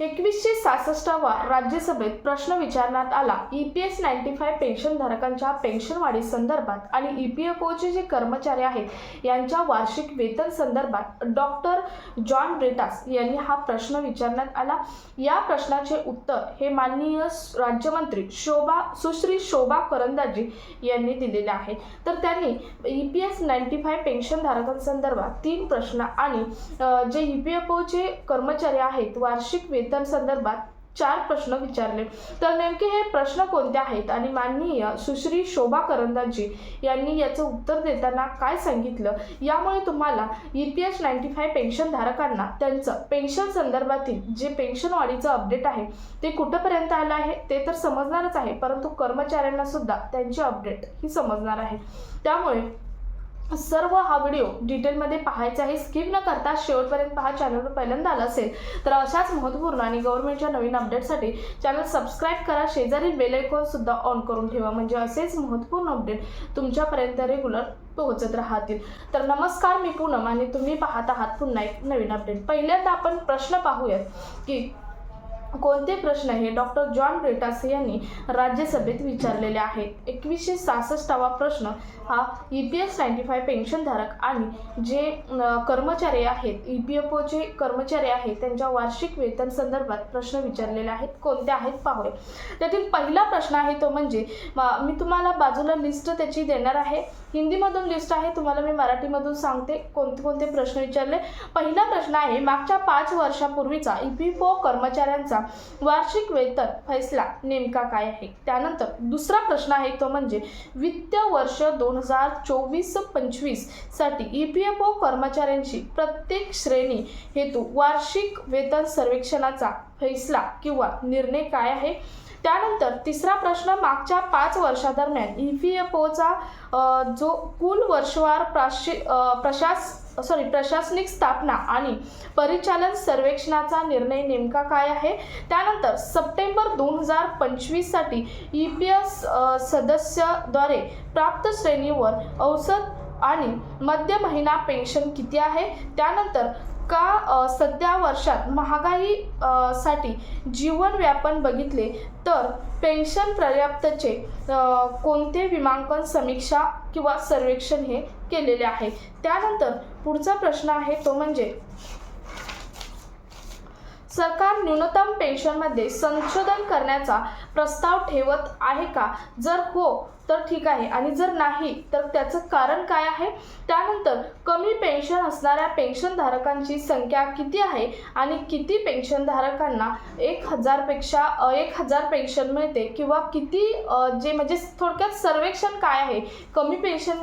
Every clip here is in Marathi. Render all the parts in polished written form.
2166वा राज्यसभेत प्रश्न विचारण्यात आला. EPS 95 पेन्शनधारकांच्या पेन्शनवाढी संदर्भात आणि EPFOचे जे कर्मचारी आहेत यांच्या वार्षिक वेतन संदर्भात डॉक्टर जॉन ब्रिटास यांनी हा प्रश्न विचारण्यात आला. या प्रश्नाचे उत्तर हे माननीय राज्यमंत्री सुश्री शोभा करंदीजे यांनी दिलेले आहे. तर त्यांनी EPS 95 पेन्शनधारकांसंदर्भात 3 प्रश्न आणि जे EPFOचे कर्मचारी आहेत वार्षिक वेतन संदर्भात 4 प्रश्न विचारले. तर नेमके हे प्रश्न कोणते आहेत आणि माननीय सुश्री शोभा करंदीजे यांनी याचं उत्तर देताना काय सांगितलं, यामुळे तुम्हाला EPS 95 पेन्शनधारकांना त्यांचं पेन्शन संदर्भातील जे पेन्शन वाढीचं अपडेट आहे ते कुठंपर्यंत आलं आहे ते तर समजणारच आहे, परंतु कर्मचाऱ्यांना सुद्धा त्यांची अपडेट ही समजणार आहे. त्यामुळे सर्व हा व्हिडिओ डिटेलमध्ये पाहायचा आहे, स्किप न करता शेवटपर्यंत पहा. चॅनलवर पहिल्यांदा आला असेल तर अशाच महत्त्वपूर्ण आणि गव्हर्नमेंटच्या नवीन अपडेटसाठी चॅनल सबस्क्राईब करा, शेजारी बेल आयकॉन सुद्धा ऑन करून ठेवा, म्हणजे असेच महत्त्वपूर्ण अपडेट तुमच्यापर्यंत रेग्युलर पोहोचत राहतील. तर नमस्कार, मी पूनम आणि तुम्ही पाहत आहात पुन्हा एक नवीन अपडेट. पहिल्यांदा आपण प्रश्न पाहूयात की कोणते प्रश्न हे डॉक्टर जॉन ब्रिटास यांनी राज्यसभेत विचारलेले आहेत. 2166वा प्रश्न हा EPS 95 पेन्शनधारक आणि जे कर्मचारी आहेत EPFOचे कर्मचारी आहेत त्यांच्या वार्षिक वेतन संदर्भात प्रश्न विचारलेले आहेत. कोणते आहेत पाहूया. त्यातील पहिला प्रश्न आहे तो म्हणजे मी तुम्हाला बाजूला लिस्ट त्याची देणार आहे. हिंदीमधून लिस्ट आहे, तुम्हाला मी मराठीमधून सांगते कोणते कोणते प्रश्न विचारले. पहिला प्रश्न आहे मागच्या 5 वर्षापूर्वीचा EPFO कर्मचाऱ्यांचा वार्षिक वेतन फैसला नेमका काय आहे. त्यानंतर दुसरा प्रश्न आहे तो म्हणजे वित्तीय वर्ष 2024-25 साठी EPFO कर्मचाऱ्यांची प्रत्येक श्रेणी हेतू वार्षिक वेतन सर्वेक्षणाचा फैसला किंवा निर्णय काय आहे. त्यानंतर तिसरा प्रश्न मागच्या 5 वर्षादरम्यान EPFOचा जो कुल वर्षवार प्रशासनिक स्थापना आणि परिचालन सर्वेक्षणाचा निर्णय नेमका काय आहे. त्यानंतर सप्टेंबर 2025 साठी EPS सदस्याद्वारे प्राप्त श्रेणीवर औसत आणि मध्य महिना पेन्शन किती आहे. त्यानंतर सध्या वर्षात महागाई साठी जीवन व्यापन बघितले तर पेन्शन पर्याप्तचे कोणते विमांकन समीक्षा किंवा सर्वेक्षण हे केलेले आहे. त्यानंतर पुढचा प्रश्न आहे तो म्हणजे सरकार न्यूनतम पेन्शनमध्ये संशोधन करण्याचा प्रस्ताव ठेवत आहे का. जर हो तर ठीक आहे आणि जर नाही तर त्याचं कारण काय आहे. त्यानंतर कमी पेन्शन असणाऱ्या पेन्शनधारकांची संख्या किती आहे आणि किती पेन्शनधारकांना 1000 पेन्शन मिळते किंवा किती जे म्हणजे थोडक्यात सर्वेक्षण काय आहे, कमी पेन्शन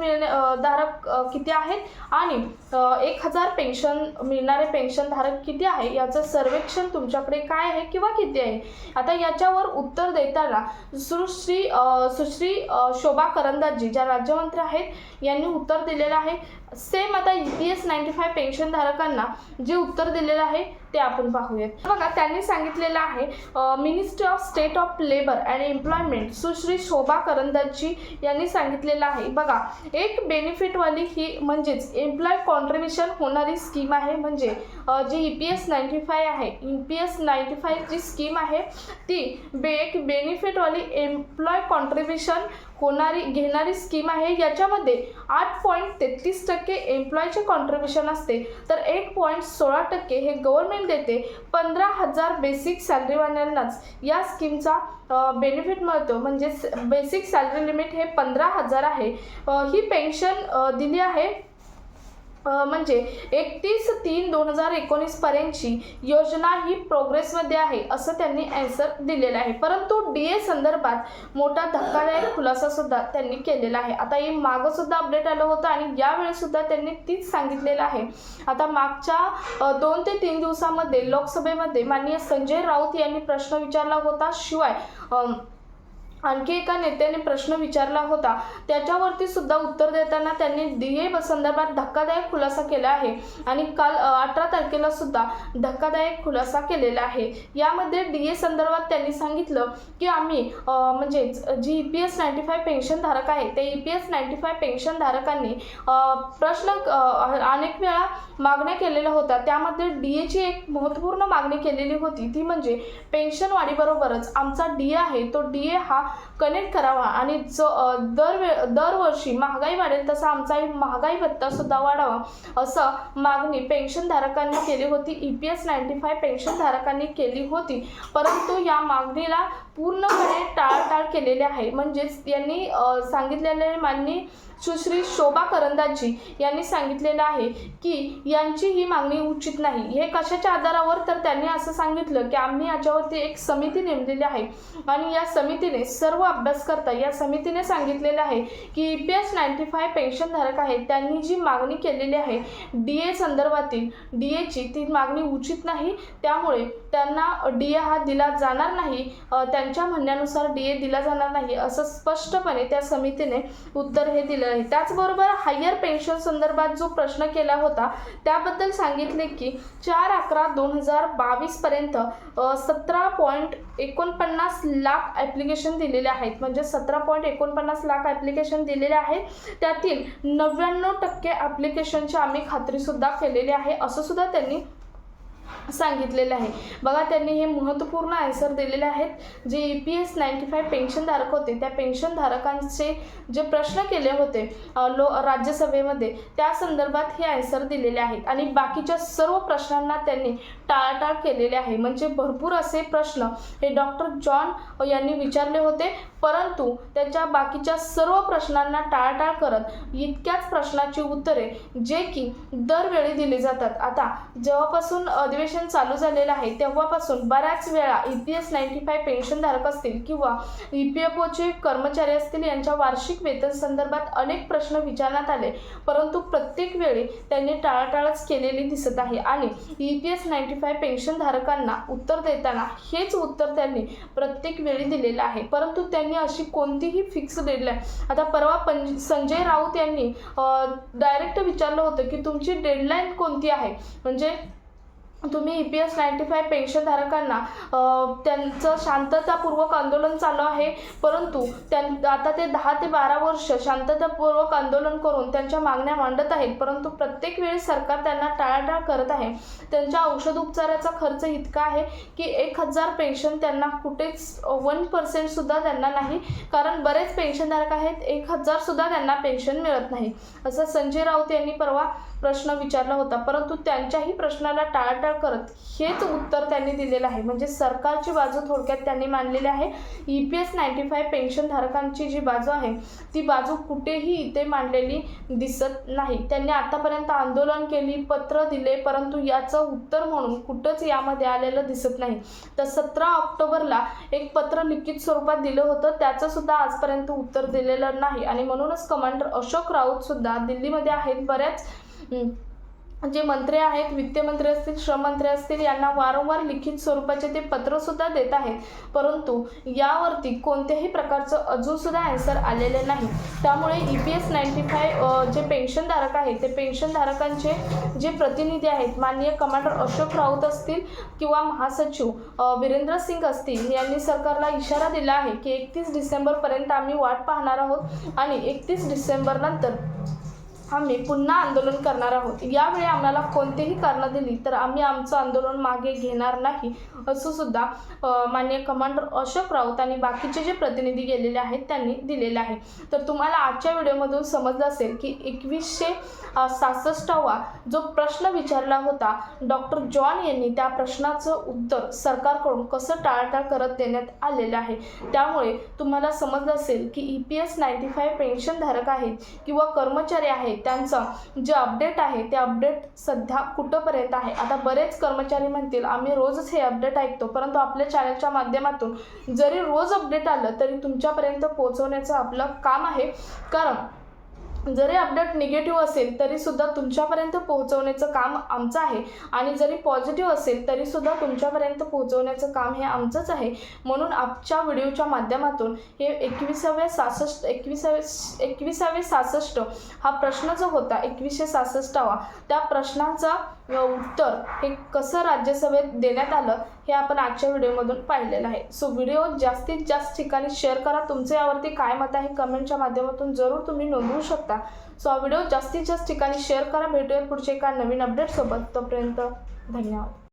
धारक किती आहेत आणि 1000 पेन्शन मिळणारे पेन्शनधारक किती आहे याचं सर्वेक्षण तुमच्याकडे काय आहे किंवा किती आहे. आता याच्यावर उत्तर देताना सुश्री शोभा करंदीजे ज्या राज्यमंत्री आहेत यांनी उत्तर दिलेलं आहे. सेम आता EPS 95 पेन्शनधारकांना जे उत्तर दिलेलं आहे ते आपण पाहूयात. बघा, त्यांनी सांगितलेलं आहे ministry of state of labour and employment Sushri Shobha Karandlaje यांनी सांगितलेलं आहे. बघा, एक बेनिफिटवाली ही म्हणजेच एम्प्लॉय कॉन्ट्रीब्युशन होणारी स्कीम आहे. म्हणजे जी EPS 95 आहे, EPS 95 जी स्कीम आहे ती एक बेनिफिटवाली एम्प्लॉय कॉन्ट्रीब्युशन घेणारी स्कीम आहे. याच्यामध्ये 8.33% एम्प्लॉयचे कॉन्ट्रीब्युशन असते तर 1.16% हे गव्हर्नमेंट देते. 15,000 बेसिक सॅलरीवाल्यांनाच या स्कीमचा बेनिफिट मिळतो. म्हणजे बेसिक सॅलरी लिमिट हे 15,000 आहे. ही पेन्शन दिली आहे म्हणजे 31/3/2019 पर्यंतची योजना ही प्रोग्रेसमध्ये आहे असं त्यांनी आन्सर दिलेलं आहे. परंतु DA संदर्भात मोठा धक्कादायक खुलासा सुद्धा त्यांनी केलेला आहे. आता ही मागं सुद्धा अपडेट आलं होतं आणि यावेळी सुद्धा त्यांनी तीच सांगितलेलं आहे. आता मागच्या 2 ते 3 दिवसामध्ये लोकसभेमध्ये माननीय संजय राऊत यांनी प्रश्न विचारला होता. शिवाय आणखी एका नेत्याने प्रश्न विचारला होता, त्याच्यावरती सुद्धा उत्तर देताना त्यांनी DA संदर्भात धक्कादायक खुलासा केला आहे आणि काल 18 तारखेला सुद्धा धक्कादायक खुलासा केलेला आहे. यामध्ये DA संदर्भात त्यांनी सांगितलं की आम्ही म्हणजे जी EPS 95 पेन्शन धारक आहे ते EPS 95 पेन्शन धारकांनी प्रश्न अनेक वेळा मागण्या केलेल्या होत्या. त्यामध्ये DAची एक महत्त्वपूर्ण मागणी केलेली होती, ती म्हणजे पेन्शन वाढीबरोबरच आमचा DA आहे तो DA हा कनेक्ट करावा आणि जो दरवर्षी महागाई वाढेल तसा आमचा महागाई भत्ता सुद्धा वाढावा असं मागणी पेन्शनधारकांनी केली होती. EPS 95 पेन्शनधारकांनी केली होती, परंतु या मागणीला पूर्णपणे टाळाटाळ केलेली आहे. म्हणजेच यांनी सांगितलेले माननीय सुश्री शोभा करंदाजी यांनी सांगितलेलं आहे की यांची ही मागणी उचित नाही. हे कशाच्या आधारावर, तर त्यांनी असं सांगितलं की आम्ही याच्यावरती एक समिती नेमलेली आहे आणि या समितीने सर्व अभ्यास करता या समितीने सांगितलेलं आहे की EPS 95 पेन्शनधारक आहेत त्यांनी जी मागणी केलेली आहे DA संदर्भातील DAची ती मागणी उचित नाही, त्यामुळे त्यांना DA हा दिला जाणार नाही, त्यांच्या म्हणण्यानुसार DA दिला जाणार नाही असं स्पष्टपणे त्या समितीने उत्तर हे दिलं आहे. त्याचबरोबर हायर पेन्शन संदर्भात जो प्रश्न केला होता त्याबद्दल सांगितले की 4/11/2022 पर्यंत 17.49 लाख ॲप्लिकेशन दिलेले आहेत. म्हणजे 17.49 लाख ॲप्लिकेशन दिलेले आहेत, त्यातील 99% ॲप्लिकेशनची आम्ही खात्रीसुद्धा केलेली आहे असं सुद्धा त्यांनी सांगितलेलं आहे. बघा, त्यांनी हे महत्त्वपूर्ण आन्सर दिलेले आहेत. जे EPS 95 पेन्शनधारक होते त्या पेन्शनधारकांचे जे प्रश्न केले होते राज्यसभेमध्ये त्या संदर्भात हे आन्सर दिलेले आहेत आणि बाकीच्या सर्व प्रश्नांना त्यांनी टाळाटाळ केलेले आहे. म्हणजे भरपूर असे प्रश्न हे डॉक्टर जॉन यांनी विचारले होते, परंतु त्याच्या बाकीच्या सर्व प्रश्नांना टाळाटाळ करत इतक्याच प्रश्नाची उत्तरे जे की दरवेळी दिली जातात. आता जेव्हापासून अधिवेशन चालू झालेलं आहे तेव्हापासून बऱ्याच वेळा EPS 95 पेन्शनधारक असतील किंवा EPFOचे कर्मचारी असतील यांच्या वार्षिक वेतन संदर्भात अनेक प्रश्न विचारण्यात आले, परंतु प्रत्येक वेळी त्यांनी टाळाटाळच केलेली दिसत आहे आणि EPS 95 पेन्शनधारकांना उत्तर देताना हेच उत्तर त्यांनी प्रत्येक वेळी दिलेलं आहे. परंतु त्यांनी अशी कोणतीही फिक्स डेडलाईन, आता परवा संजय राऊत यांनी डायरेक्ट विचारलं होतं की तुमची डेडलाईन कोणती आहे, म्हणजे तुम्ही EPS 95 पेन्शनधारकांना त्यांचं शांततापूर्वक आंदोलन चालू आहे, परंतु आता ते 10 ते 12 वर्ष शांततापूर्वक आंदोलन करून त्यांच्या मागण्या मांडत आहेत, परंतु प्रत्येक वेळी सरकार त्यांना टाळाटाळ करत आहे. त्यांच्या औषध उपचाराचा खर्च इतका आहे की 1000 पेन्शन त्यांना कुठेच 1% सुद्धा त्यांना नाही, कारण बरेच पेन्शनधारक आहेत 1000 सुद्धा त्यांना पेन्शन मिळत नाही असं संजय राऊत यांनी परवा प्रश्न विचारला होता. परंतु त्यांच्याही प्रश्नाला टाळाटाळ करत हेच उत्तर त्यांनी दिलेलं आहे. म्हणजे सरकारची बाजू थोडक्यात त्यांनी मांडलेली आहे. EPS 95 पेन्शनधारकांची जी बाजू आहे ती बाजू कुठेही इथे मांडलेली दिसत नाही. त्यांनी आतापर्यंत आंदोलन केली, पत्र दिले, परंतु याचं उत्तर म्हणून कुठंच यामध्ये आलेलं दिसत नाही. तर 17 ऑक्टोबरला एक पत्र लिखित स्वरूपात दिलं होतं, त्याचं सुद्धा आजपर्यंत उत्तर दिलेलं नाही आणि म्हणूनच कमांडर अशोक राऊत सुद्धा दिल्लीमध्ये आहेत. बऱ्याच जे मंत्री आहेत, वित्तमंत्री असतील, श्रममंत्री असतील, यांना वारंवार लिखित स्वरूपाचे ते पत्रसुद्धा देत आहेत, परंतु यावरती कोणत्याही प्रकारचं अजूनसुद्धा आन्सर आलेले नाही. त्यामुळे EPS 95 जे पेन्शनधारक आहेत ते पेन्शनधारकांचे जे प्रतिनिधी आहेत, माननीय कमांडर अशोक राऊत असतील किंवा महासचिव वीरेंद्र सिंग असतील, यांनी सरकारला इशारा दिला आहे की 31 डिसेंबरपर्यंत आम्ही वाट पाहणार आहोत आणि 31 डिसेंबरनंतर आम्ही पुन्हा आंदोलन करणार आहोत. यावेळी आम्हाला कोणतेही कारणं दिली तर आम्ही आमचं आंदोलन मागे घेणार नाही असं सुद्धा माननीय कमांडर अशोक राऊत आणि बाकीचे जे प्रतिनिधी गेलेले आहेत त्यांनी दिलेले आहे. तर तुम्हाला आजच्या व्हिडिओमधून समजलं असेल की 2166वा जो प्रश्न विचारला होता डॉक्टर जॉन यांनी, त्या प्रश्नाचं उत्तर सरकारकडून कसं टाळाटाळ करत देण्यात आलेलं आहे. त्यामुळे तुम्हाला समजलं असेल की EPS 95 पेन्शनधारक आहेत किंवा कर्मचारी आहेत त्यांचं जे अपडेट आहे ते अपडेट सध्या कुठंपर्यंत आहे. आता बरेच कर्मचारी म्हणतील आम्ही रोजच हे अपडेट ऐकतो, परंतु आपल्या चॅनलच्या माध्यमातून जरी रोज अपडेट आलं तरी तुमच्यापर्यंत पोहोचवण्याचं आपलं काम आहे, कारण जरी अपडेट निगेटिव्ह असेल तरीसुद्धा तुमच्यापर्यंत पोहोचवण्याचं काम आमचं आहे आणि जरी पॉझिटिव्ह असेल तरीसुद्धा तुमच्यापर्यंत पोहोचवण्याचं काम हे आमचंच आहे. म्हणून आजच्या व्हिडिओच्या माध्यमातून हे 2166 हा प्रश्न जो होता 2166वा त्या प्रश्नाचा उत्तर हे कसं राज्यसभेत देण्यात आलं हे आपण आजच्या व्हिडिओमधून पाहिलेलं आहे. सो व्हिडिओ जास्तीत जास्त ठिकाणी शेअर करा. तुमचे यावरती काय मत आहे कमेंटच्या माध्यमातून जरूर तुम्ही नोंदवू शकता. सो हा व्हिडिओ जास्तीत जास्त ठिकाणी शेअर करा. भेटूया पुढच्या एका नवीन अपडेटसोबत. तोपर्यंत धन्यवाद.